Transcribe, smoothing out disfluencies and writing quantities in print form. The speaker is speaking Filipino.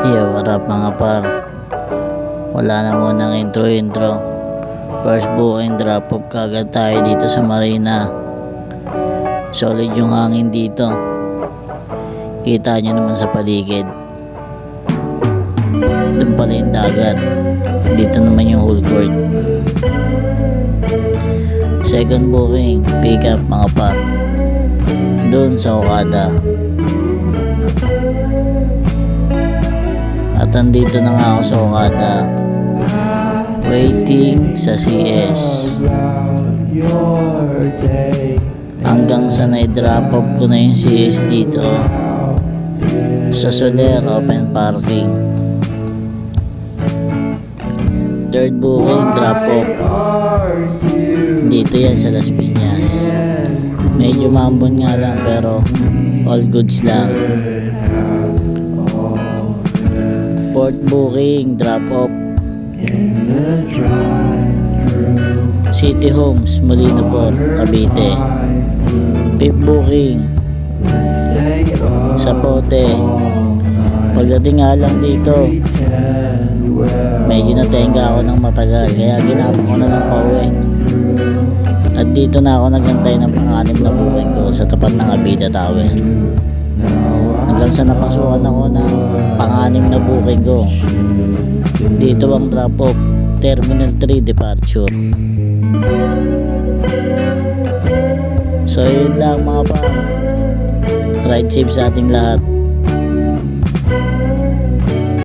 Yo, what up mga par? Wala na munang intro. First booking drop off kagad tayo dito sa Marina. Solid yung hangin dito. Kita nyo naman sa paligid. Doon pala yung dagat. Dito naman yung whole court. Second booking, pick up mga par. Doon sa Okada. At andito na nga ako sa Okada, waiting sa CS hanggang sa na-drop off ko na yung CS dito sa Soler open parking. Third booking drop off dito yan sa Las Piñas. Medyo mambon nga lang pero all goods lang. Fourth booking drop off City Homes, Molino Port, Cavite. Fifth booking Sapote. Pagdating nga lang dito, medyo natenga ako ng matagal kaya ginapa ko na lang pauwi. At dito na ako nagantay ng pang-anim na booking ko sa tapat ng Abida Tower. Hanggang sa napasukan ako ng pang-anim na booking ko. Dito ang drop off, Terminal 3 departure. So yun lang mga pa. Ride safe sa ating lahat.